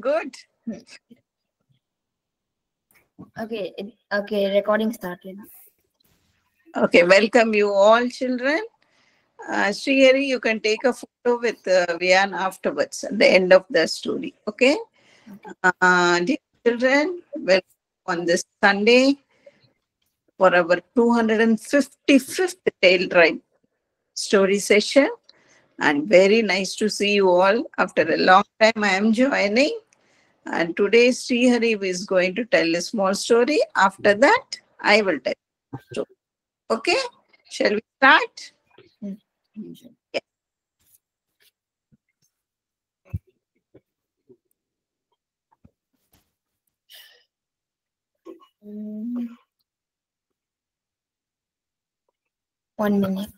Good. Okay, recording started. Okay, welcome you all, children. Srihari, you can take a photo with Vian afterwards at the end of the story. Okay? Dear children, welcome on this Sunday for our 255th Tale Tribe story session. And very nice to see you all. After a long time, I am joining. And today, Srihari is going to tell a small story. After that, I will tell a story. Okay? Shall we start? Yes. Mm. 1 minute.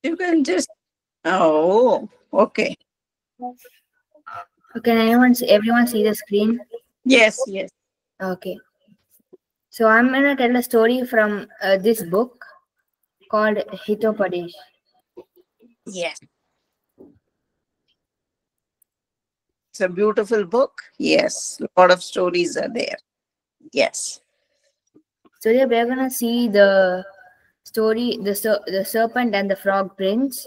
You can just. Oh, okay. Can everyone see the screen? Yes, yes. Okay. So I'm gonna tell a story from this book called Hitopadesh. Yes. It's a beautiful book. Yes. A lot of stories are there. Yes. So today we're gonna see the story, the serpent and the frog prince.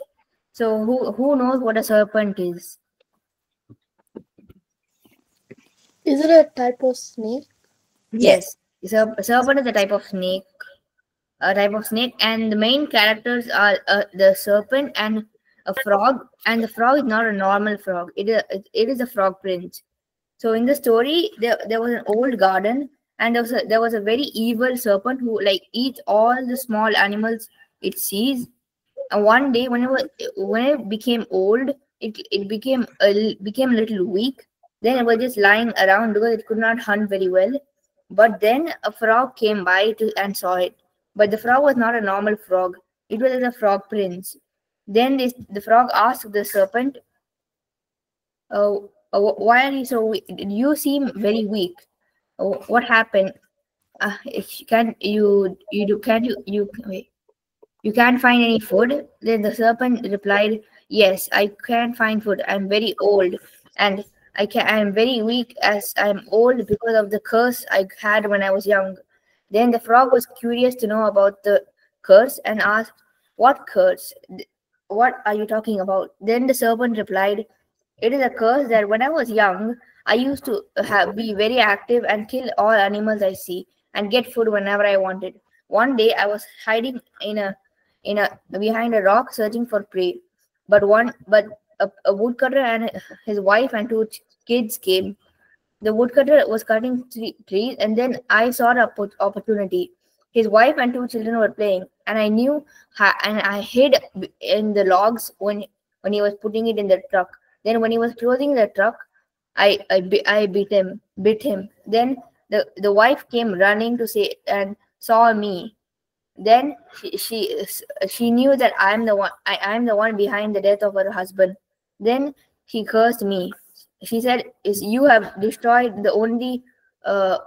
So who knows what a serpent is? Is it a type of snake? Yes. Serpent is a type of snake. And the main characters are the serpent and a frog. And the frog is not a normal frog. It is a frog prince. So in the story, there was an old garden, and there was a very evil serpent who like eats all the small animals it sees. And one day, when it became old, it became a little weak. Then it was just lying around because it could not hunt very well. But then a frog came by and saw it. But the frog was not a normal frog. It was a frog prince. Then the frog asked the serpent, why are you so weak? You seem very weak. What happened? Can you do can you wait, you can't find any food? Then the serpent replied, yes, I can't find food. I'm very old, and I'm very weak as I'm old because of the curse I had when I was young. Then the frog was curious to know about the curse and asked, what curse? What are you talking about? Then the serpent replied, it is a curse that when I was young, I used to be very active and kill all animals I see and get food whenever I wanted. One day I was hiding in a behind a rock searching for prey. But a woodcutter and his wife and two kids came. The woodcutter was cutting trees, and then I saw the opportunity. His wife and two children were playing, and I hid in the logs when he was putting it in the truck. Then when he was closing the truck, I bit him. Then the wife came running to say and saw me. Then she knew that I am the one behind the death of her husband. Then she cursed me. She said, "Is you have destroyed the only the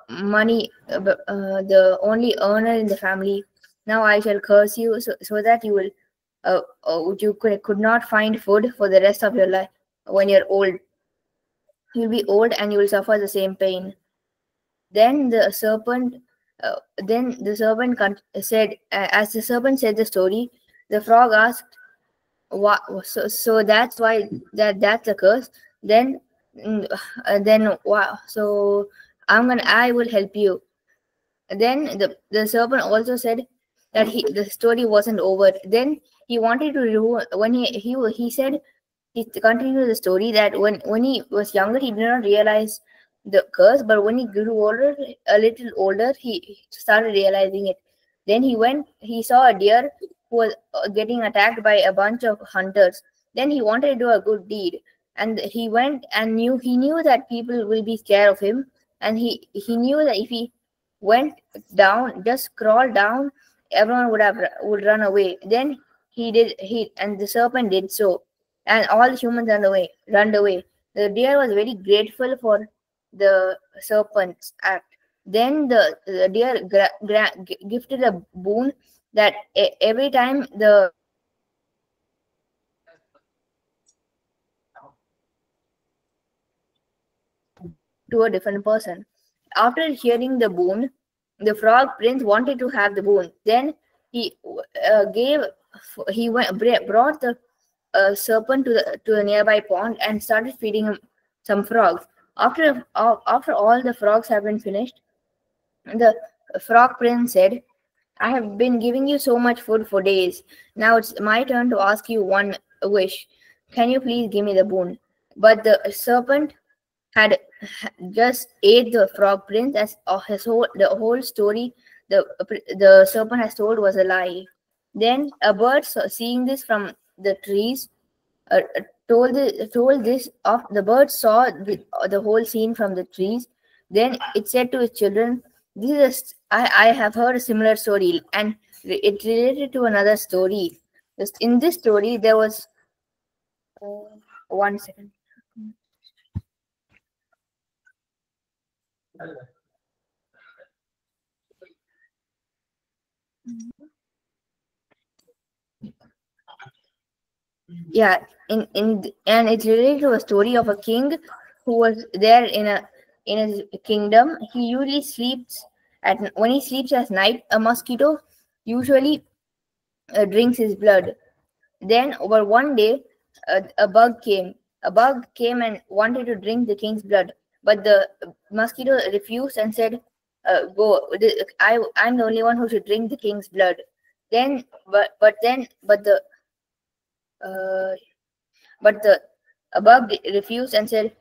only earner in the family. Now I shall curse you so that you could not find food for the rest of your life. When you're old, you'll be old and you will suffer the same pain." Then the serpent said, as the serpent said the story, the frog asked, "What? So that's why that's a curse." Then, wow. So I will help you. Then the serpent also said that the story wasn't over. Then he wanted to do when he said he continued the story that when he was younger he did not realize the curse, but when he grew older, a little older, he started realizing it. Then he saw a deer who was getting attacked by a bunch of hunters. Then he wanted to do a good deed, and he went and he knew that people will be scared of him, and he knew that if he went down, just crawl down, everyone would run away. Then he and the serpent did so, and all the humans ran away. The deer was very grateful for the serpent's act. Then the deer gifted a boon that every time the to a different person. After hearing the boon, the frog prince wanted to have the boon. Then he brought the serpent to a nearby pond and started feeding him some frogs. After all the frogs have been finished, the frog prince said, "I have been giving you so much food for days. Now it's my turn to ask you one wish. Can you please give me the boon?" But the serpent had just ate the frog prince, as the whole story the serpent has told was a lie. Then a bird, seeing this from the trees, told this of the bird saw the whole scene from the trees. Then it said to its children, "This is I have heard a similar story, and it related to another story. In this story, there was 1 second." Yeah, and it's related to a story of a king who was there in his kingdom. He usually sleeps when he sleeps at night. A mosquito usually drinks his blood. Then over one day, a bug came. A bug came and wanted to drink the king's blood, but the mosquito refused and said, "Go. I'm the only one who should drink the king's blood." Then, but the but the bug refused and said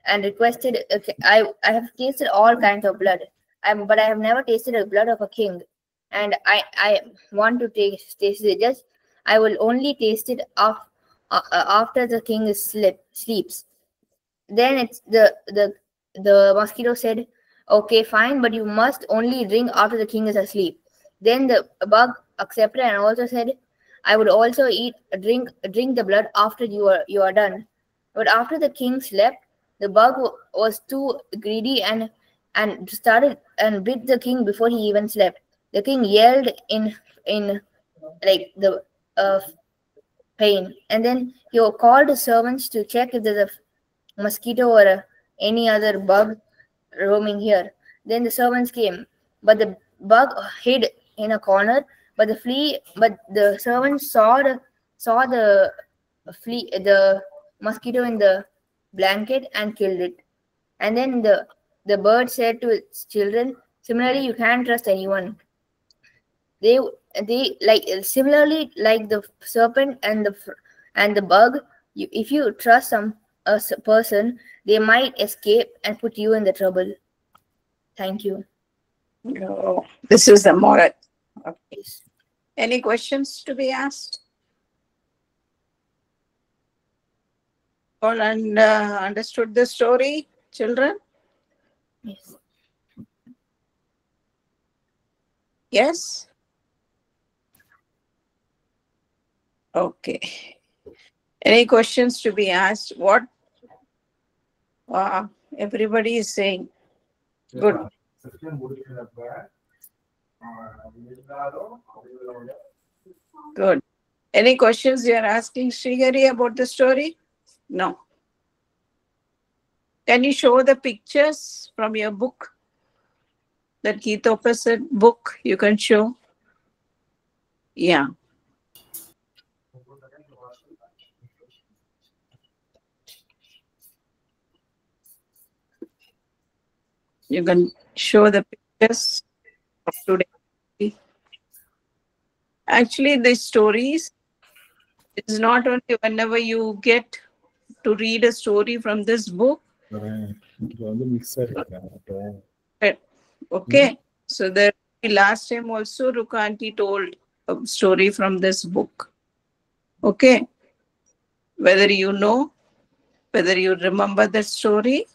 and requested, "Okay, I have tasted all kinds of blood, but I have never tasted the blood of a king, and I want to taste it. Just I will only taste it after the king sleeps." Then it's the mosquito said, "Okay, fine, but you must only drink after the king is asleep." Then the bug accepted and also said, "I would also drink the blood after you are done." But after the king slept, the bug was too greedy and started and bit the king before he even slept. The king yelled in like the pain, and then he called his servants to check if there's a mosquito or any other bug roaming here. Then the servants came, but the bug hid in a corner. But the servants saw the mosquito in the blanket and killed it. And then the bird said to its children, "Similarly, you can't trust anyone. They similarly like the serpent and the bug. If you trust a person, they might escape and put you in the trouble." Thank you. Oh, this is the moral. Okay. Any questions to be asked? All understood the story, children? Yes. Yes? Okay. Any questions to be asked? What? Everybody is saying. Good. Good. Any questions you are asking Srihari about the story? No. Can you show the pictures from your book? That Githopanisad book you can show? Yeah. You can show the pictures of today. Actually, the stories is not only whenever you get to read a story from this book. Okay. So the last time also Rukanti told a story from this book. Okay. Whether you know, whether you remember the story,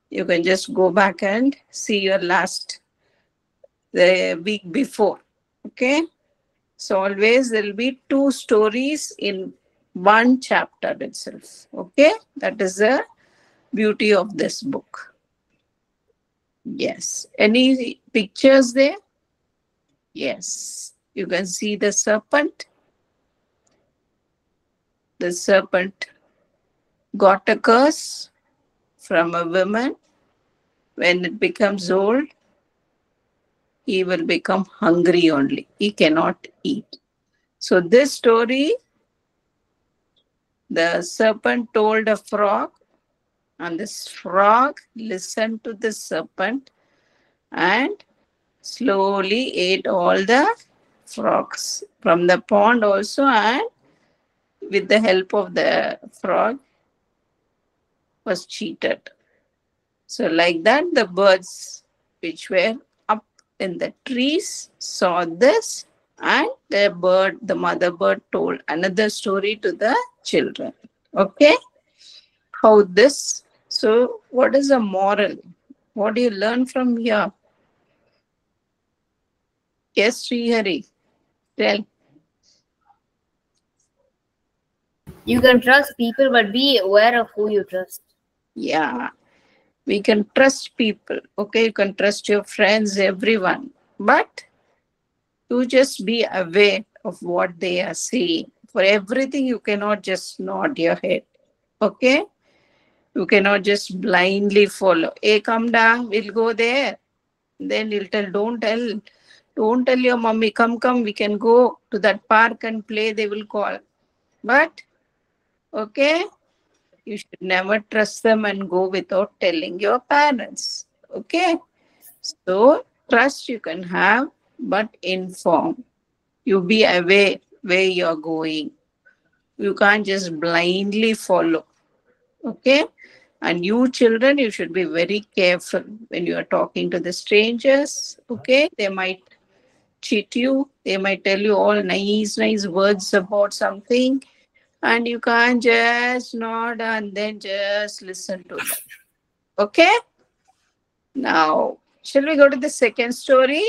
you can just go back and see your the week before. Okay. So always there will be 2 stories in one chapter itself. Okay. That is the beauty of this book. Yes. Any pictures there? Yes. You can see the serpent. The serpent got a curse from a woman. When it becomes old, he will become hungry only. He cannot eat. So this story, the serpent told a frog, and this frog listened to the serpent and slowly ate all the frogs from the pond also, and with the help of the frog was cheated. So like that, the birds which were up in the trees saw this, and the mother bird told another story to the children. Okay? How this? So what is the moral? What do you learn from here? Yes, Srihari, tell. You can trust people, but be aware of who you trust. Yeah, we can trust people. Okay, you can trust your friends, everyone. But you just be aware of what they are saying. For everything, you cannot just nod your head. Okay? You cannot just blindly follow. Hey, come down, we'll go there. Then you'll tell, don't tell your mommy, come, we can go to that park and play, they will call. But, okay, you should never trust them and go without telling your parents. Okay? So, trust you can have, but inform. You be aware where you're going. You can't just blindly follow. Okay? And you children, you should be very careful when you are talking to the strangers. Okay? They might cheat you. They might tell you all nice words about something. And you can't just nod and then just listen to them. Okay? Now, shall we go to the second story?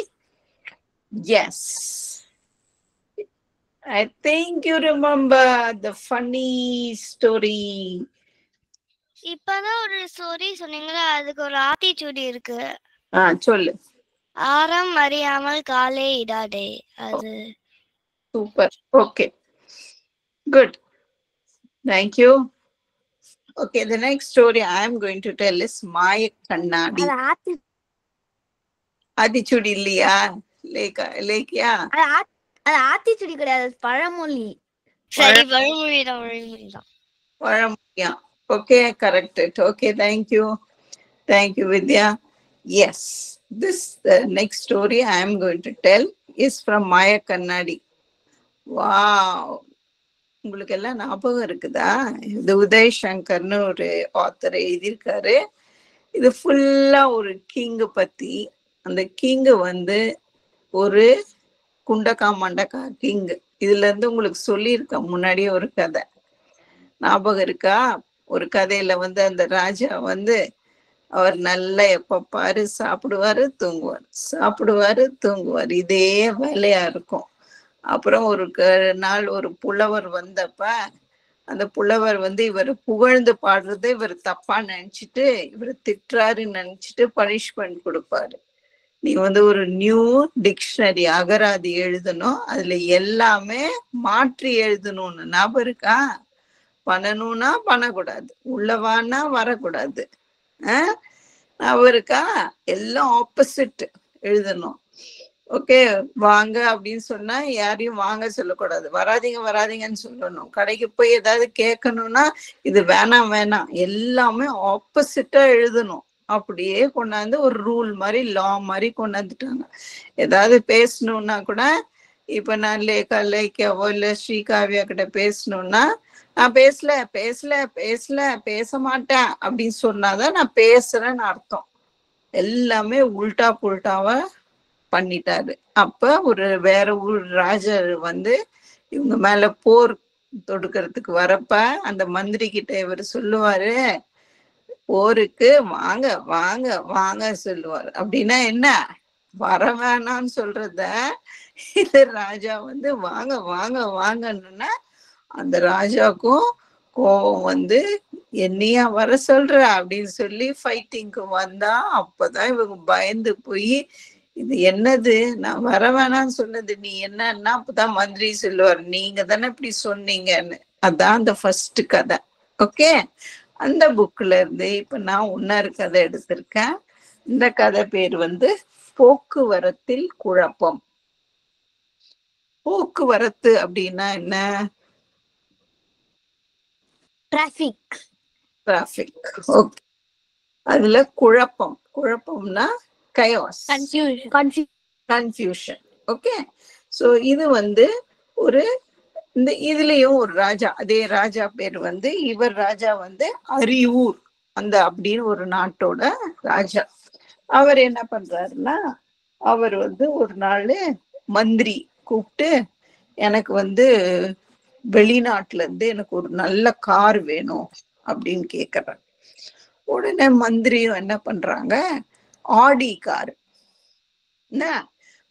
Yes. I think you remember the funny story. இப்பதான் ஒரு story சொன்னீங்களா, அதுக்கு ஒரு ஆத்திச்சூடி இருக்கு. சொல்லு. ஆரம் அறியாமல் காலே இடாதே. அது super. Okay. Good. Thank you. Okay, the next story I am going to tell is Maya Kannadi. Aathichoodi இல்லையா? லேக்கியா? அது ஆத்திச்சூடி கிடையாது, பழமொழி. சரி, பழமொழிதான். பழமொழியா? Okay, correct it. Okay, thank you. Thank you, Vidya. Yes, the next story I am going to tell is from Maya Kannadi. Wow. உங்களுக்கு எல்லாம் ஞாபகம் இருக்குதா? இது உதய் சங்கர்னு ஒரு ஆத்தர் எழுதியிருக்காரு. இது ஃபுல்லா ஒரு கிங் பத்தி. அந்த கிங் வந்து ஒரு குண்டக்கா மண்டக்கா கிங். இதுல இருந்து உங்களுக்கு சொல்லியிருக்கேன் முன்னாடியே ஒரு கதை. ஞாபகம் இருக்கா? ஒரு கதையில வந்து அந்த ராஜா வந்து அவர் நல்லா எப்ப பாரு சாப்பிடுவாரு தூங்குவார், இதே வேலையா இருக்கும். அப்புறம் ஒரு நாள் ஒரு புலவர் வந்தப்ப அந்த புலவர் வந்து இவர் புகழ்ந்து பாடுறதை இவர் தப்பா நினைச்சிட்டு இவர் திட்டுறாருன்னு நினைச்சிட்டு பனிஷ்மெண்ட் கொடுப்பாரு. நீ வந்து ஒரு நியூ டிக்ஷனரி அகராதி எழுதணும், அதுல எல்லாமே மாற்றி எழுதணும்னு. ஞாபகம் இருக்கா? பண்ணணும்னா பண்ணக்கூடாது, உள்ளவானா வரக்கூடாது. ஞாபகம் இருக்கா? எல்லாம் ஆப்போசிட் எழுதணும். ஓகே, வாங்க அப்படின்னு சொன்னா யாரையும் வாங்க சொல்லக்கூடாது, வராதீங்கன்னு சொல்லணும். கடைக்கு போய் ஏதாவது கேட்கணும்னா இது வேணாம் எல்லாமே ஆப்போசிட்டா எழுதணும். அப்படியே கொண்டாந்து ஒரு ரூல் மாதிரி லா மாதிரி கொண்டாந்துட்டாங்க. ஏதாவது பேசணும்னா கூட இப்ப நான் லேக்காவோ இல்ல ஸ்ரீகாவியா கிட்ட பேசணும்னா நான் பேச மாட்டேன் அப்படின்னு சொன்னாதான் நான் பேசுறேன்னு அர்த்தம். எல்லாமே உல்டா புல்டாவா பண்ணிட்டாரு. அப்ப வேற ஊர் ராஜர் வந்து இவங்க மேல போர் தொடுக்கிறதுக்கு வரப்ப அந்த மந்திரி கிட்ட இவர் சொல்லுவாரு, போருக்கு வாங்க வாங்க வாங்க சொல்லுவாரு. அப்படின்னா என்ன? வர வேணாம்னு சொல்றத இது ராஜா வந்து வாங்க வாங்க வாங்கன்னா அந்த ராஜாக்கும் கோபம் வந்து என்னையா வர சொல்ற அப்படின்னு சொல்லி ஃபைட்டிங்க்கு வந்தா, அப்பதான் இவங்க பயந்து போய், இது என்னது, நான் வர வேணாம்னு சொன்னது நீ என்னன்னா, அப்பதான் மந்திரி சொல்லுவார், நீங்க தானே இப்படி சொன்னீங்கன்னு. அதான் அந்த ஃபர்ஸ்ட் கதை. ஓகே, அந்த புக்ல இருந்து இப்ப நான் இன்னொரு கதை எடுத்திருக்கேன். இந்த கதை பேர் வந்து போக்குவரத்தில் குழப்பம். போக்குவரத்து அப்படின்னா என்ன? டிராபிக். டிராபிக். ஓகே, அதுல குழப்பம். குழப்பம்னா chaos, கன்ஃபியூஷன். ஓகே, சோ இது வந்து ஒரு இந்த இதுலயும் ஒரு ராஜா, அதே ராஜா பேர் வந்து, இவர் ராஜா வந்து அரியூர் அந்த அப்படின்னு ஒரு நாட்டோட ராஜா. அவர் என்ன பண்றாருன்னா, அவர் வந்து ஒரு நாள் மந்திரி கூப்பிட்டு, எனக்கு வந்து வெளிநாட்டுல இருந்து எனக்கு ஒரு நல்ல கார் வேணும் அப்படின்னு கேக்குறாரு. உடனே மந்திரியும் என்ன பண்றாங்க, ஆடி கார்,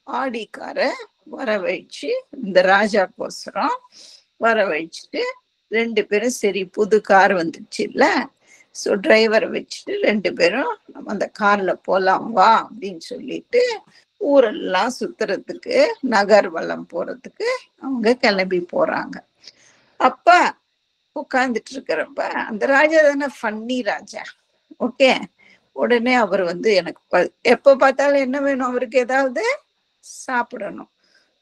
ஆடி காரை வர வச்சு இந்த ராஜாக்கோசரம் வர வச்சுட்டு, ரெண்டு பேரும் சரி புது கார் வந்துச்சு இல்ல, ஸோ டிரைவரை வச்சுட்டு ரெண்டு பேரும் நம்ம அந்த கார்ல போலாம் வா அப்படின்னு சொல்லிட்டு ஊரெல்லாம் சுத்துறதுக்கு, நகர்வலம் போறதுக்கு அவங்க கிளம்பி போறாங்க. அப்ப உட்கார்ந்துட்டு இருக்கிறப்ப அந்த ராஜா தானே ஃபன்னி ராஜா. ஓகே, உடனே அவர் வந்து எனக்கு எப்ப பார்த்தாலும் என்ன வேணும், அவருக்கு ஏதாவது சாப்பிடணும்.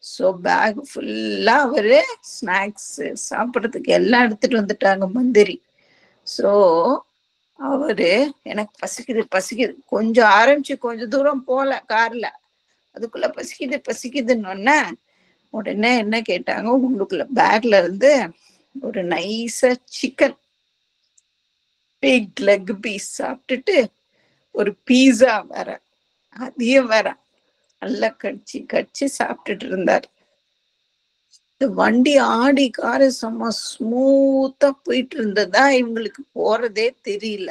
ஸோ பேக் ஃபுல்லா அவரு ஸ்நாக்ஸ் சாப்பிட்றதுக்கு எல்லாம் எடுத்துட்டு வந்துட்டாங்க மந்திரி. ஸோ அவரு எனக்கு பசிக்குது பசிக்குது, கொஞ்சம் ஆரம்பிச்சு கொஞ்சம் தூரம் போல கார்ல, அதுக்குள்ள பசிக்குது பசிக்குதுன்னு உடனே என்ன கேட்டாங்க, உங்களுக்குள்ள பேக்ல இருந்து ஒரு நைஸா சிக்கன் பிக் லெக் பீஸ் சாப்பிட்டுட்டு ஒரு பீஸா வேற, அதையும் வேற நல்லா கடிச்சு கடிச்சு சாப்பிட்டுட்டு இருந்தாரு. இந்த வண்டி ஆடி காரு சும்மா ஸ்மூத்தா போயிட்டு இருந்ததா இவங்களுக்கு போறதே தெரியல.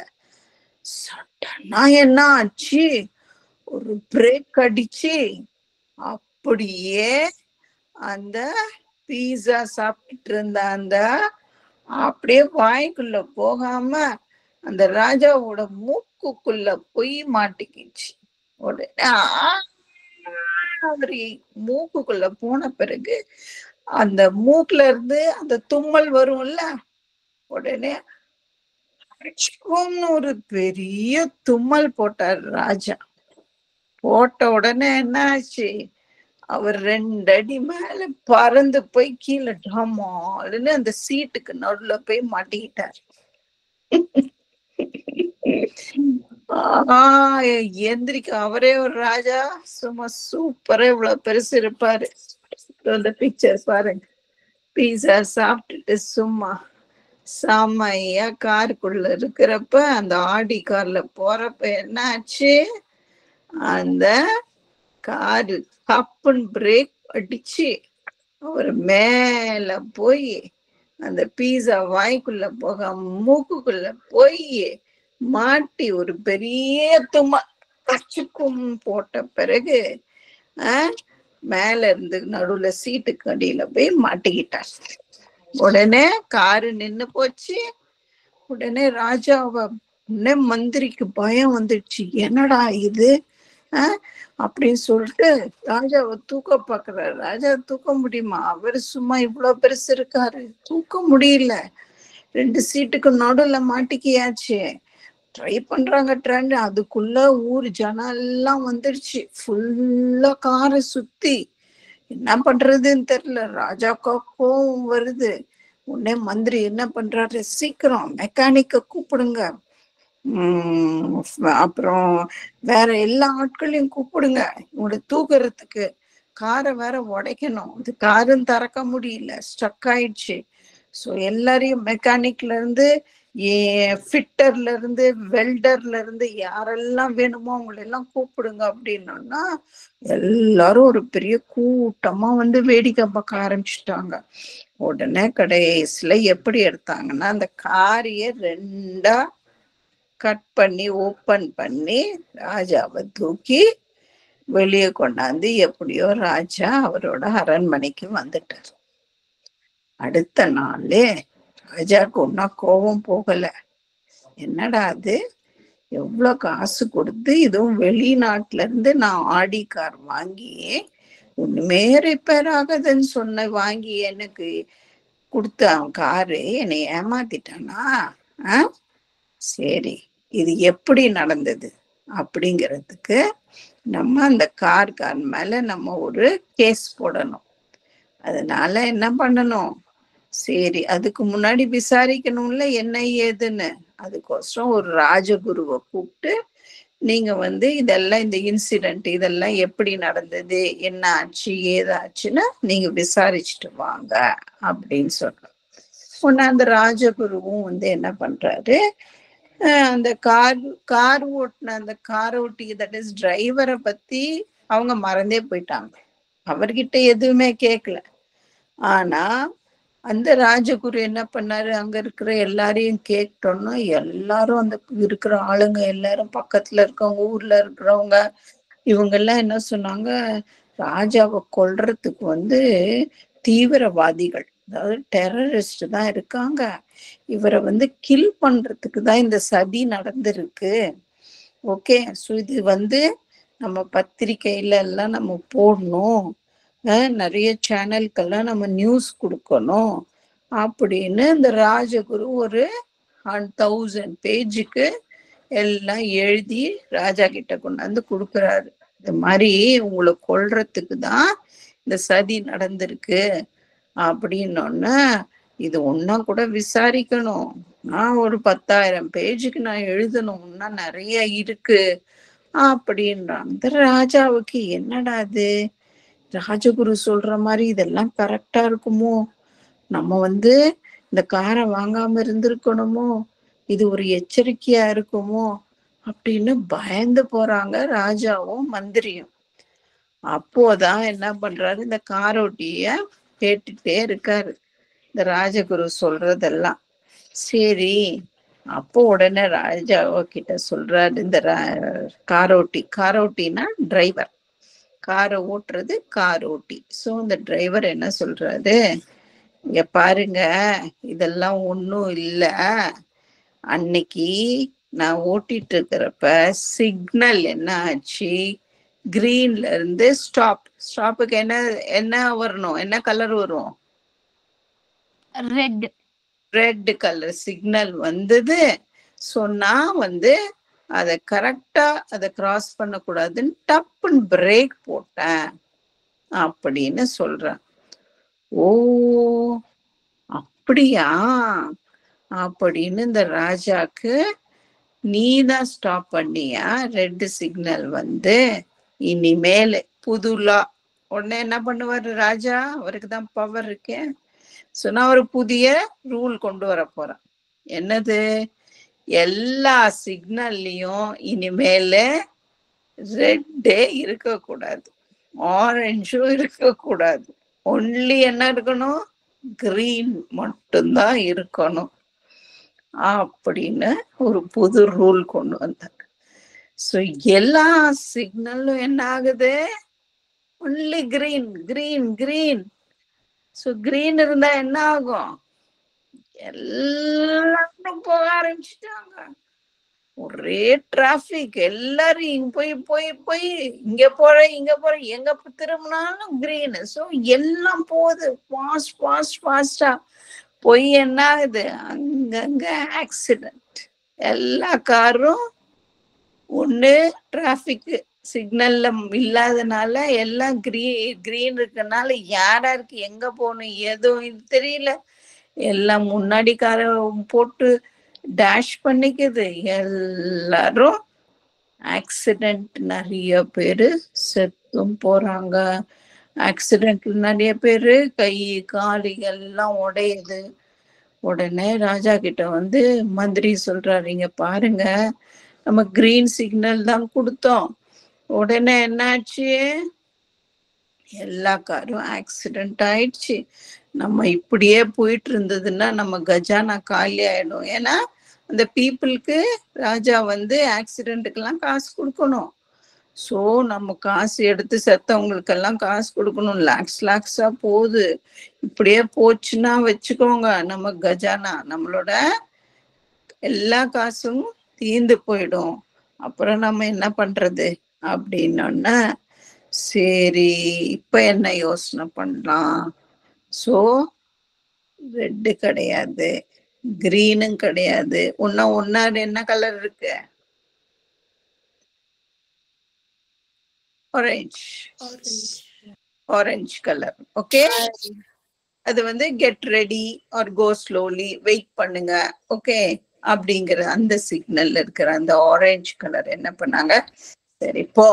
சட்டனா என்ன ஆச்சு, ஒரு பிரேக் அடிச்சு அப்படியே அந்த பீஸா சாப்பிட்டுட்டு இருந்த அந்த அப்படியே வாய்க்குள்ள போகாம அந்த ராஜாவோட மூக்குக்குள்ள போய் மாட்டிக்கிச்சு. உடனே அவரு மூக்குக்குள்ள போன பிறகு அந்த மூக்குல இருந்து அந்த தும்மல் வரும்ல, உடனே ஒரு பெரிய தும்மல் போட்டார் ராஜா. போட்ட உடனே என்ன ஆச்சு, அவர் 2 அடி மேல பறந்து போய் கீழே டமால்னு அந்த சீட்டுக்கு நடுவுல போய் மாட்டிக்கிட்டார். எந்திரிக்க அவரே ஒரு ராஜா, சும்மா சூப்பரா இவ்வளவு பெருசு இருப்பாரு. அந்த பிக்சர் பாருங்க, பீஸா சாப்பிட்டுட்டு சும்மா செம்மையா காருக்குள்ள இருக்கிறப்ப, அந்த ஆடி கார்ல போறப்ப என்ன ஆச்சு, அந்த காரு கப்புன்னு பிரேக் அடிச்சு அவர் மேல போய் அந்த பீஸா வாய்க்குள்ள போக மூக்குக்குள்ள போய் மாட்டி ஒரு பெரிய தும்மல் போட்ட பிறகு மேல இருந்து நடுவுல சீட்டுக்கு அடியில போய் மாட்டிக்கிட்டார். உடனே காரு நின்னு போச்சு. உடனே ராஜாவை மந்திரிக்கு பயம் வந்துடுச்சு, என்னடா இது அப்படின்னு சொல்லிட்டு ராஜாவை தூக்க பாக்குறாரு. ராஜா தூக்க முடியுமா, அவரு சும்மா இவ்வளவு பெருசு இருக்காரு, தூக்க முடியல, 2 சீட்டுக்கு நடுவுல மாட்டிக்கியாச்சு. ட்ரை பண்றாங்க ட்ரெண்ட், அதுக்குள்ள ஊர் ஜனம் எல்லாம் வந்துடுச்சு, ஃபுல்லா காரை சுத்தி என்ன பண்றதுன்னு தெரியல. ராஜாக்கா கோவம் வருது. உடனே மந்திரி என்ன பண்றாரு, சீக்கிரம் மெக்கானிக்க கூப்பிடுங்க, அப்புறம் வேற எல்லா ஆட்களையும் கூப்பிடுங்க, இவங்களை தூக்குறதுக்கு. காரை வேற உடைக்கணும், இது காரும் திறக்க முடியல, ஸ்டக் ஆயிடுச்சு. ஸோ எல்லாரையும் மெக்கானிக்ல இருந்து ஃபிட்டர்ல இருந்து வெல்டர்ல இருந்து யாரெல்லாம் வேணுமோ அவங்களை எல்லாம் கூப்பிடுங்க அப்படின்னா எல்லாரும் ஒரு பெரிய கூட்டமா வந்து வேடிக்கை பார்க்க ஆரம்பிச்சுட்டாங்க. உடனே கடைசியில எப்படி எடுத்தாங்கன்னா, அந்த காரையே 2ஆ கட் பண்ணி ஓப்பன் பண்ணி ராஜாவை தூக்கி வெளியே கொண்டாந்து எப்படியோ ராஜா அவரோட அரண்மனைக்கு வந்துட்டார். அடுத்த நாளே ராஜாக்கு ஒன்னும் கோபம் போகல. என்னடா அது, எவ்வளவு காசு கொடுத்து இதுவும் வெளிநாட்டுல இருந்து நான் ஆடி கார் வாங்கி ஒண்ணுமே ரிப்பேர் ஆகுதுன்னு சொன்ன வாங்கி எனக்கு கொடுத்த காரு என்னை ஏமாத்திட்டானா? சரி, இது எப்படி நடந்தது அப்படிங்கிறதுக்கு நம்ம அந்த கார் மேல நம்ம ஒரு கேஸ் போடணும். அதனால என்ன பண்ணணும், சரி அதுக்கு முன்னாடி விசாரிக்கணும்ல என்ன ஏதுன்னு. அதுக்கோசரம் ஒரு ராஜகுருவை கூப்பிட்டு நீங்க இதெல்லாம் இந்த இன்சிடென்ட் இதெல்லாம் எப்படி நடந்தது, என்ன ஆச்சு ஏதாச்சுன்னு நீங்க விசாரிச்சுட்டு வாங்க அப்படின்னு சொல்றோம். உடனே அந்த ராஜகுருவும் என்ன பண்றாரு, அந்த கார் ஓட்டின அந்த கார் ஓட்டி தட் இஸ் டிரைவரை பத்தி அவங்க மறந்தே போயிட்டாங்க. அவர்கிட்ட எதுவுமே கேட்கல. ஆனா அந்த ராஜகுரு என்ன பண்ணாரு, அங்க இருக்கிற எல்லாரையும் கேட்டோம்னா எல்லாரும் அந்த இருக்கிற ஆளுங்க எல்லாரும் பக்கத்துல இருக்கவங்க ஊர்ல இருக்கிறவங்க இவங்க எல்லாம் என்ன சொன்னாங்க, ராஜாவை கொல்றதுக்கு தீவிரவாதிகள் அதாவது டெரரிஸ்ட் தான் இருக்காங்க, இவரை கில் பண்றதுக்கு தான் இந்த சதி நடந்திருக்கு. ஓகே, ஸோ இது நம்ம பத்திரிக்கையில எல்லாம் நம்ம போடணும், நிறைய சேனல்கெல்லாம் நம்ம நியூஸ் கொடுக்கணும் அப்படின்னு இந்த ராஜகுரு ஒரு 1000 பேஜுக்கு எல்லாம் எழுதி ராஜா கிட்ட கொண்டாந்து கொடுக்குறாரு. இந்த மாதிரி உங்களை கொல்றதுக்கு தான் இந்த சதி நடந்திருக்கு அப்படின்னோன்னு, இது ஒன்னா கூட விசாரிக்கணும், நான் ஒரு 10,000 பேஜுக்கு நான் எழுதணும், இன்னும் நிறைய இருக்கு அப்படின்றான். இந்த ராஜாவுக்கு என்னடா அது, ராஜகுரு சொல்ற மாதிரி இதெல்லாம் கரெக்டா இருக்குமோ, நம்ம இந்த காரை வாங்காம இருந்திருக்கணுமோ, இது ஒரு எச்சரிக்கையா இருக்குமோ அப்படின்னு பயந்து போறாங்க ராஜாவும் மந்திரியும். அப்போதான் என்ன பண்றாரு, இந்த காரோட்டிய கேட்டுட்டே இருக்காரு இந்த ராஜகுரு சொல்றதெல்லாம். சரி, அப்போ உடனே ராஜாவ கிட்ட சொல்றாரு, இந்த காரோட்டினா டிரைவர், காரை ஓட்டுறது காரோட்டி. சோ இந்த டிரைவர் என்ன சொல்றாரு, இங்க பாருங்க இதெல்லாம் ஒண்ணும் இல்ல, அன்னைக்கு நான் ஓட்டிட்டு இருக்கிறப்ப சிக்னல் என்ன ஆச்சு, கிரீன்ல இருந்து ஸ்டாப்புக்கு என்ன வரணும், என்ன கலர் வரும், ரெட் கலர் சிக்னல் வந்தது. ஸோ நான் அதை கரெக்டா அதை கிராஸ் பண்ணக்கூடாதுன்னு டப்புன்னு பிரேக் போட்டேன் அப்படின்னு சொல்றேன். ஓ அப்படியா அப்படின்னு இந்த ராஜாக்கு, நீதான் ஸ்டாப் பண்ணியா ரெட் சிக்னல் இனிமேல் புதுலா. உடனே என்ன பண்ணுவாரு ராஜா, அவருக்கு தான் பவர் இருக்கு. சொன்னா ஒரு புதிய ரூல் கொண்டு வர போறான். என்னது, எல்லா சிக்னல்லையும் இனிமேல ரெட்டே இருக்கக்கூடாது, ஆரஞ்சும் இருக்கக்கூடாது, ஒன்லி என்ன இருக்கணும், கிரீன் மட்டும்தான் இருக்கணும் அப்படின்னு ஒரு புது ரூல் கொண்டு வந்தாங்க. ஸோ எல்லா சிக்னலும் என்ன ஆகுது, only green green green. So green இருந்தா என்ன ஆகும், எல்லாரும் போக ஆரம்பிச்சுட்டாங்க, ஒரே டிராபிக், எல்லாரும் போய் போய் போய் இங்க போற எங்க திரும்பினாலும் கிரீன். ஸோ எல்லாம் போகுது ஃபாஸ்டா போய் என்ன ஆகுது, அங்கங்க ஆக்சிடென்ட். எல்லா காரும் ஒண்ணு டிராபிக் சிக்னல்ல இல்லாதனால, எல்லாம் கிரீன் இருக்கனால யாருக்கு எங்க போகணும் எதுவும் தெரியல, எல்லாம் முன்னாடி காரை போட்டு டேஷ் பண்ணிக்குது, எல்லாரும் ஆக்சிடென்ட், நிறைய பேரு செத்தும் போறாங்க. ஆக்சிடென்ட்ல நிறைய பேரு கை காலு எல்லாம் உடையுது. உடனே ராஜா கிட்ட மந்திரி சொல்றாரு, இங்க பாருங்க நம்ம கிரீன் சிக்னல் தான் கொடுத்தோம், உடனே என்னாச்சு, எல்லா காரும் ஆக்சிடென்ட் ஆயிடுச்சு, நம்ம இப்படியே போயிட்டு இருந்ததுன்னா நம்ம கஜானா காலி ஆயிடும். ஏன்னா அந்த பீப்புளுக்கு ராஜா ஆக்சிடென்ட்டுக்கெல்லாம் காசு கொடுக்கணும். ஸோ நம்ம காசு எடுத்து செத்தவங்களுக்கெல்லாம் காசு கொடுக்கணும், லாக்ஸா போகுது. இப்படியே போச்சுன்னா வச்சுக்கோங்க, நம்ம கஜானா நம்மளோட எல்லா காசும் தீந்து போயிடும். அப்புறம் நம்ம என்ன பண்றது அப்படின்னோன்னா, சரி இப்ப என்ன யோசனை பண்ணலாம். சோ ரெட்டு கிடையாது, கிரீனும் கிடையாது. ஒன்னா என்ன கலர் இருக்கு? Orange colour. ஓகே, அது வந்து கெட் ரெடி ஆர் கோ ஸ்லோலி, வெயிட் பண்ணுங்க, ஓகே அப்படிங்கிற அந்த சிக்னல்ல இருக்கிற அந்த ஆரஞ்சு கலர் என்ன பண்ணாங்க, சரி போ,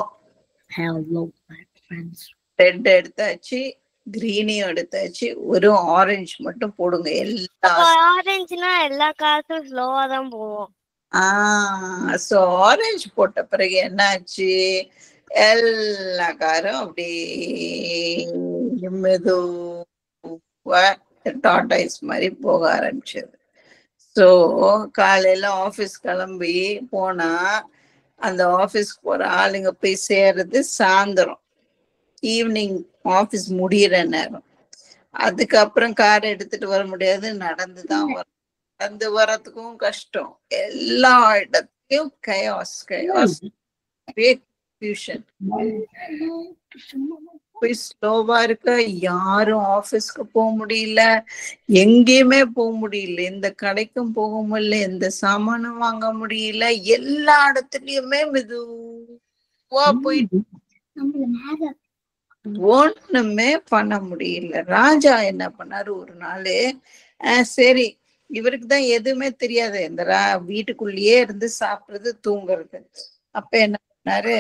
ரெட் எடுத்தாச்சு, கிரீனையும் எடுத்தாச்சு, ஒரு ஆரஞ்சு மட்டும் போடுங்க. எல்லா ஆரஞ்சுனா எல்லா காசும் ஸ்லோவா தான் போவோம். சோ ஆரஞ்சு போட்ட பிறகு என்னாச்சு, எல்லா காரும் அப்படியே மெதுவா டாட்டாய்ஸ் மாதிரி போக ஆரம்பிச்சது. ஸோ காலையில ஆஃபீஸ் கிளம்பி போனா அந்த ஆஃபீஸ்க்கு போற ஆளுங்க போய் சேர்றது சாயந்தரம், ஈவினிங் ஆஃபீஸ் முடியிற நேரம். அதுக்கப்புறம் கார் எடுத்துட்டு வர முடியாது, நடந்துதான் வரும். நடந்து வர்றதுக்கும் கஷ்டம். எல்லா இடத்துலயும் chaos, confusion. போய் ஸ்லோவா இருக்க, யாரும் ஆபீஸ்க்கு போக முடியல, எங்கேயுமே போக முடியல, எந்த கடைக்கும் போக முடியல, எந்த சாமானும் வாங்க முடியல, எல்லா இடத்துலயுமே மெதுவா போயிட்டு ஒண்ணுமே பண்ண முடியல. ராஜா என்ன பண்ணாரு, ஒரு நாள் சரி இவருக்கு தான் எதுவுமே தெரியாது, இந்த வீட்டுக்குள்ளேயே இருந்து சாப்பிடுறது தூங்குறது. அப்ப என்ன பண்ணாரு,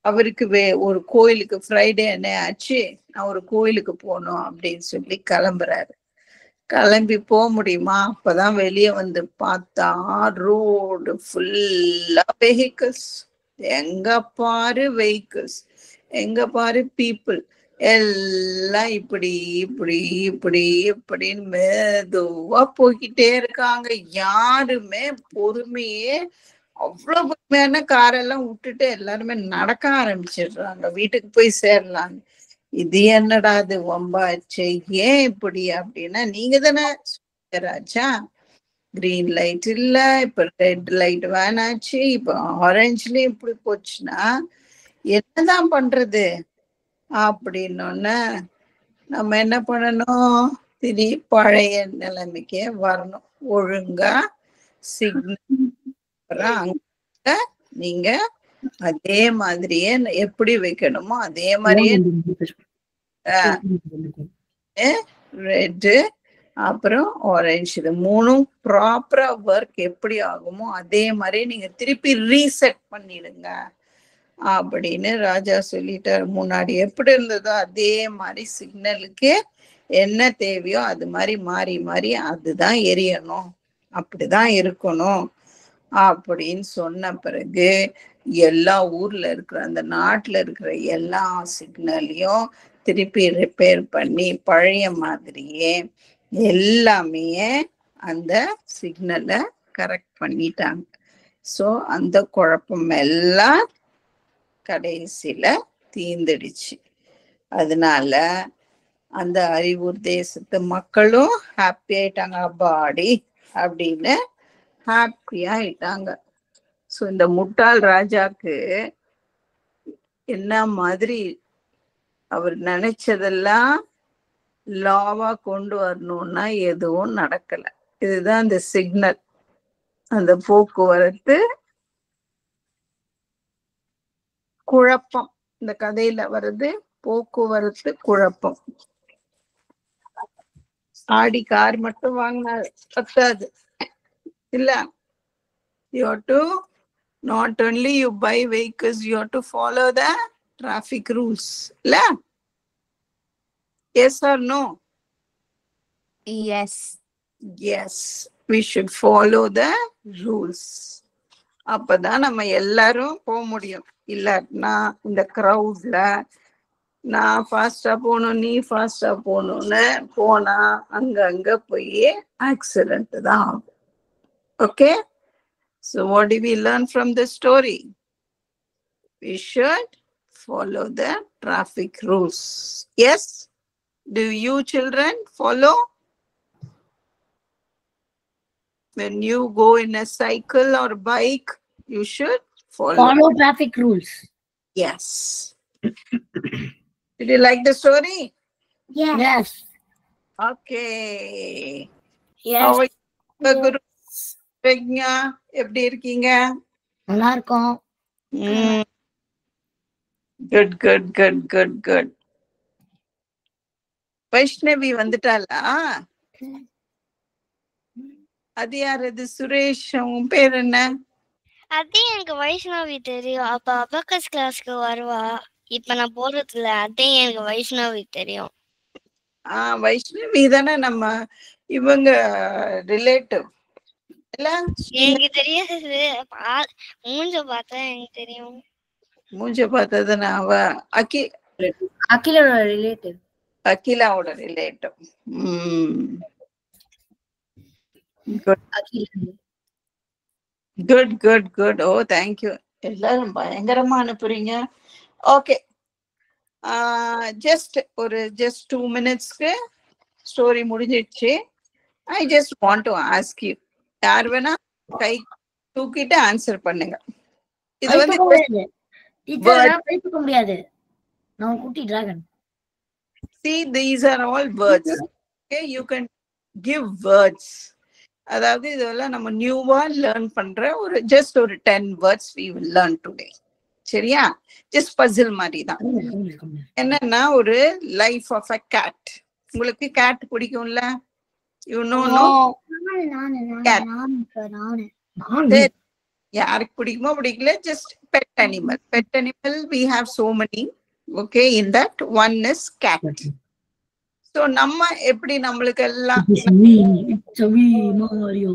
அவருக்கு ஒரு கோயிலுக்கு, ஃப்ரைடே என்ன ஆச்சு, நான் ஒரு கோயிலுக்கு போகணும் அப்படின்னு சொல்லி கிளம்புறாரு. கிளம்பி போக முடியுமா? அப்பதான் வெளியே வந்து பார்த்தா ரோடு ஃபுல்லா வெஹிக்கிள்ஸ், எங்க பாரு வெஹிக்கிள்ஸ், எங்க பாரு பீப்புள், எல்லாம் இப்படி இப்படி இப்படி இப்படின்னு மெதுவா போய்கிட்டே இருக்காங்க. யாருமே பொறுமையே, அவ்வளவு பொறுமையான காரெல்லாம் விட்டுட்டு எல்லாருமே நடக்க ஆரம்பிச்சிடுறாங்க, வீட்டுக்கு போய் சேரலாங்க. இது என்னடா அது வம்பாச்சு, ஏன் இப்படி அப்படின்னா, நீங்க தானே ராஜா கிரீன் லைட் இல்ல, இப்ப ரெட் லைட் வேணாச்சு, இப்ப ஆரஞ்சுலயும் இப்படி போச்சுன்னா என்னதான் பண்றது அப்படின்னோன்னு நம்ம என்ன பண்ணணும், திடீ பழைய நிலைமைக்கே வரணும். ஒழுங்கா சிக்னல் அங்க நீங்க அதே மாதிரியே எப்படி வைக்கணுமோ அதே மாதிரியே ரெட்டு அப்புறம் ஆரஞ்சு, இது மூணும் ப்ராப்பரா ஒர்க் எப்படி ஆகுமோ அதே மாதிரி நீங்க திருப்பி ரீசெட் பண்ணிடுங்க அப்படின்னு ராஜா சொல்லிட்டார். முன்னாடி எப்படி இருந்ததோ அதே மாதிரி சிக்னலுக்கு என்ன தேவையோ அது மாதிரி மாறி மாறி அதுதான் எரியணும், அப்படிதான் இருக்கணும் அப்படின்னு சொன்ன பிறகு எல்லா ஊர்ல இருக்கிற, அந்த நாட்டுல இருக்கிற எல்லா சிக்னலையும் திருப்பி ரிப்பேர் பண்ணி பழைய மாதிரியே எல்லாமே அந்த சிக்னலை கரெக்ட் பண்ணிட்டாங்க. ஸோ அந்த குழப்பம் எல்லாம் கடைசியில தீந்துடுச்சு. அதனால அந்த அறிவூர் தேசத்து மக்களும் ஹாப்பி ஆயிட்டாங்க, அப்பாடி அப்படின்னு ஹாப்பியா ஆயிட்டாங்க. ஸோ இந்த முட்டாள் ராஜாக்கு என்ன மாதிரி அவர் நினைச்சதெல்லாம் லாவா கொண்டு வரணும்னா எதுவும் நடக்கல. இதுதான் அந்த சிக்னல், அந்த போக்குவரத்து குழப்பம். இந்த கதையில வருது போக்குவரத்து குழப்பம். ஆடி கார் மட்டும் வாங்கினாரு பத்தாது இல்ல, you have to not only you buy vehicles, you have to follow the traffic rules, இல்ல? Yes or no? Yes. Yes, we should follow the rules. அப்பதான் நம்ம எல்லாரும் போக முடியும். இல்லாட்டினா இந்த கிரௌட்ல நான் ஃபாஸ்டா போகணும், நீ ஃபாஸ்டா போகணும்னு போனா அங்க போய் ஆக்சிடென்ட் தான் ஆகும். Okay, so what do we learn from the story? We should follow the traffic rules. Yes, do you children follow? when you go in a cycle or bike, you should follow. Follow traffic rules. Yes. Did you like the story? Yes. Okay. Yes. How are you, Guru Pragnya? எப்படி இருக்கீங்க? நல்லா இருக்கும். Good, good, good, good, good. Vaishnavi வந்துட்டாளா? அது யார்? அது சுரேஷ். உன் பேர் என்ன? அதே எனக்கு வைஷ்ணவி தெரியும். அப்ப அபக்கஸ் கிளாஸ்க்கு வருவா. இப்ப நான் போறது இல்ல. அதே எனக்கு வைஷ்ணவி தெரியும். வைஷ்ணவி தானே நம்ம இவங்க ரிலேட்டிவ் இல்ல? எனக்கு தெரியாது. மூஞ்ச பார்த்தா எனக்கு தெரியும். மூஞ்ச பார்த்ததுன்னா அவ அகிலோட ரிலேட்டிவ். அகிலாவோட relative. Good good good. Oh thank you. எல்லாரும் பயங்கரமா அனுப்புறீங்க. ஓகே, ஜஸ்ட் 2 minutesக்கு ஸ்டோரி முடிஞ்சிடுச்சு. I just want to ask you, யார் வேணா கை தூக்கிட்டு ஆன்சர் பண்ணுங்க. இது வந்து முடியாது. நான் குட்டி dragon. See, these are all words. Okay, you can give words. அதாவது இதெல்லாம் நம்ம நியூவா லேர்ன் பண்ற just ஒரு 10 words we will learn today. சரியா? just puzzle மாதிரி தான். என்னன்னா ஒரு லைஃப் ஆஃப் a cat. உங்களுக்கு கேட் பிடிக்கும்ல? you know no? யாருக்கு பிடிக்குமோ பிடிக்கல, just pet animal. Pet animal we have so many. Okay, in that one is cat. So நம்ம எப்படி நம்மளுக்கு எல்லாம்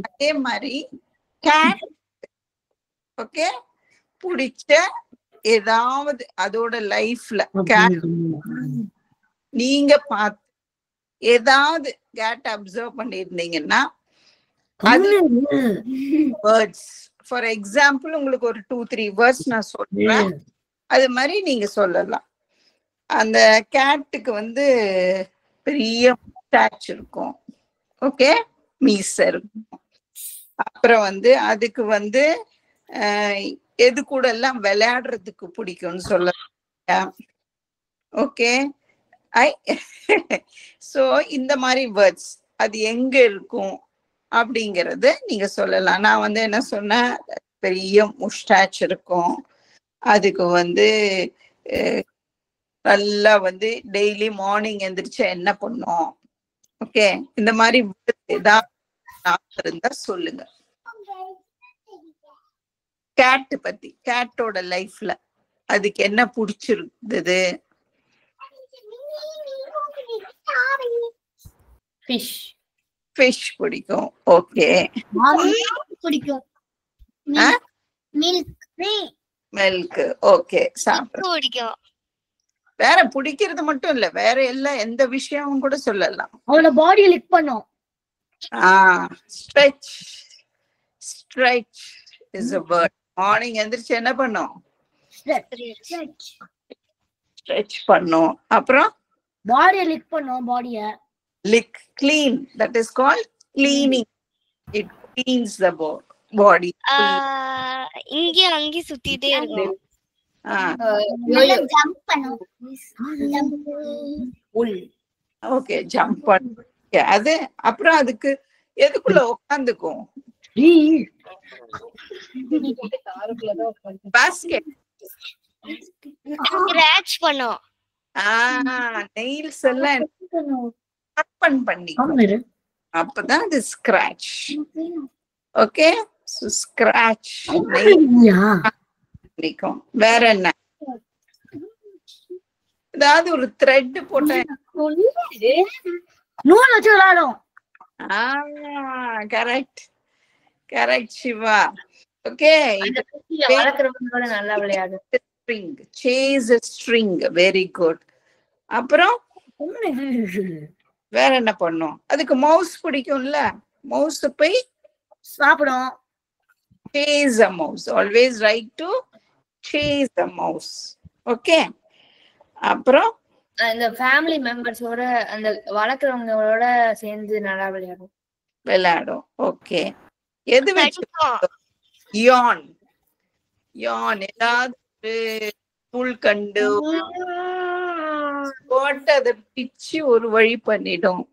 அதே மாதிரி கேட் ஓகே பிடிச்ச ஏதாவது அதோட லைஃப்ல கேட் நீங்க பார்த்து ஏதாவது கேட் அப்சர்வ் பண்ணிருந்தீங்கன்னா அது வேர்ட்ஸ். ஃபார் எக்ஸாம்பிள் உங்களுக்கு ஒரு 2-3 வேர்ட்ஸ் நான் சொல்றேன், அது மாதிரி நீங்க சொல்லலாம். அந்த கேட்டுக்கு வந்து பெரிய முட்டாச் இருக்கும், ஓகே, மீச இருக்கும். அப்புறம் வந்து அதுக்கு வந்து எது கூட எல்லாம் விளையாடுறதுக்கு பிடிக்கும்னு சொல்ல. ஓகே, சோ இந்த மாதிரி வேர்ட்ஸ் அது எங்க இருக்கும் அப்படிங்கறது நீங்க சொல்லலாம். நான் வந்து என்ன சொன்னேன், பெரிய முஸ்டாச் இருக்கும், அதுக்கு வந்து நல்லா வந்து டெய்லி மார்னிங் எந்திரிச்சு என்ன பண்ணும். ஓகே, இந்த மாதிரி ஏதாவது இருந்தா சொல்லுங்க. கேட் பத்தி, கேட்டோட லைஃப்ல அதுக்கு என்ன பிடிச்சிருந்தது? ஃபிஷ் பிடிக்கும். ஓகே, பிடிக்கும். மில்க். ஓகே, சாப்பிட பிடிக்கும். வேற பிடிக்கிறது மட்டும் இல்ல, வேற எல்லாம் எந்த விஷயமும் கூட சொல்லலாம். அவளோட பாடியை லிக் பண்ணும். Stretch. Stretch is a word. Morning எந்திரிச்சு என்ன பண்ணும்? ஸ்ட்ரெச் பண்ணும். அப்புறம் பாடியை லிக் பண்ணும். பாடியை lick, clean, that is called cleaning. It cleans the body. இங்க அங்க சுத்திட்டே இருக்கும். ஜம்ப் பண்ணும். ஓகே, ஜம்ப் பண்ணு. அது அப்புறம் அதுக்கு எதுக்குள்ள உட்காந்துக்கும்? பாஸ்கெட். ஸ்கிராட்ச் பண்ணும். நெயில்ஸ் எல்லாம் பண்ணி அப்பதான் அது ஸ்கிராட்ச். Okay, scratch. வேற என்ன? ஏதாவது ஒரு த்ரெட் போட்ட நூல் வச்சு விளையாடும். Correct correct Siva. ஓகே, வளர்க்கறவங்களோட நல்லா விளையாடும். String, chase string. Very good. அப்புறம் வேற என்ன பண்ணும்? அதுக்கு மவுஸ் பிடிக்கும்ல, மவுஸ் போய் சாப்பிடும். chase a mouse. Always right to chase a mouse. Okay. அப்புறம் அந்த ஃபேமிலி மெம்பர்ஸோட அந்த வளர்க்கறவங்களோட சேர்ந்து நல்லா விளையாடும். ஓகே. எது வச்சு கடிக்கும். யான் யான் ஏதாவது புல் கண்டு போட்டு அதை பிச்சு ஒரு வழி பண்ணிடும்.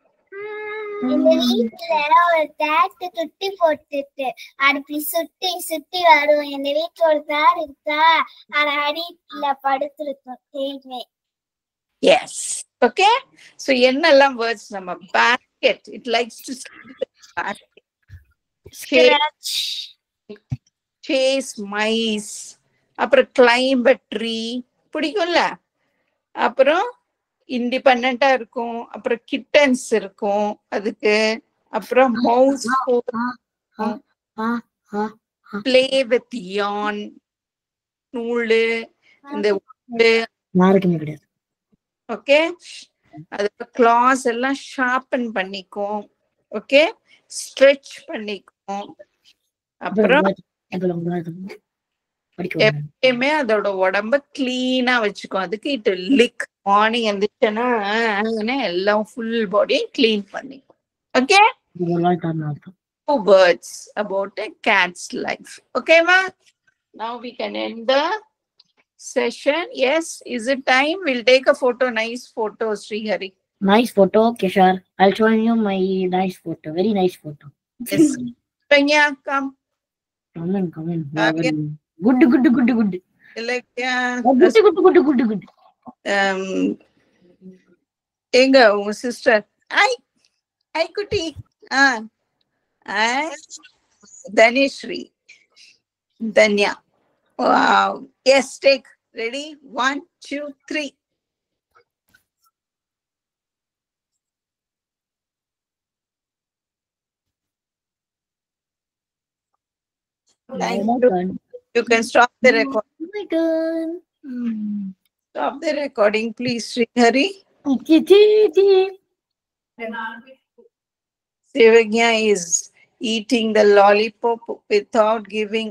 எங்க வீட்டுல ஒரு தேட்டு துட்டி போட்டுட்டு அப்படி சுத்தி சுத்தி வரும். எங்க வீட்டுல ஒரு தேர் இருக்கா, அது அடியில படுத்திருக்கும் தேய்மே. Yes okay. ஸோ என்னெல்லாம் வேர்ட்ஸ் நம்ம basket, it likes to Scratch. Chase mice, அப்புறம் கிளைம்ப் அ ட்ரீ பிடிக்கும்ல, அப்புறம் இண்டிபெண்டா இருக்கும், அப்புறம் கிட்டன்ஸ் இருக்கும் அதுக்கு, அப்புறம் மவுஸ் பிளே வித் யான் நூலு இந்த யாருக்குமே கிடையாது. ஓகே. அதோட கிளாஸ் எல்லாம் ஷார்பன் பண்ணிக்கும். ஓகே, ஸ்ட்ரெச் பண்ணிக்கும். அப்புறம் எப்பயுமே அதோட உடம்ப கிளீனா வச்சுக்கும். அதுக்கு இட் லிக் மார்னிங் எந்திரிச்சேன்னா எல்லாம் ஃபுல் பாடியும் கிளீன் பண்ணிக்கும். Okay, 2 words about a cat's life. Okay ma, now we can end the session. Yes, is it time? We'll take a photo. Nice photo, Srihari. Nice photo, Kishore. I'll show you my nice photo. Very nice photo. Yes. Panya, come. Come in, come in. Okay. Good, good, good, good. Like, Good, good, good, good, good. எங்க உங்க sister? ஐ குட்டி. Dhanishri. Danya. Wow. Yes, take. Ready? 1, 2, 3. Thank you. You can stop the recording. Oh my God. Stop the recording, please, Srihari. Sivagnya is eating the lollipop without giving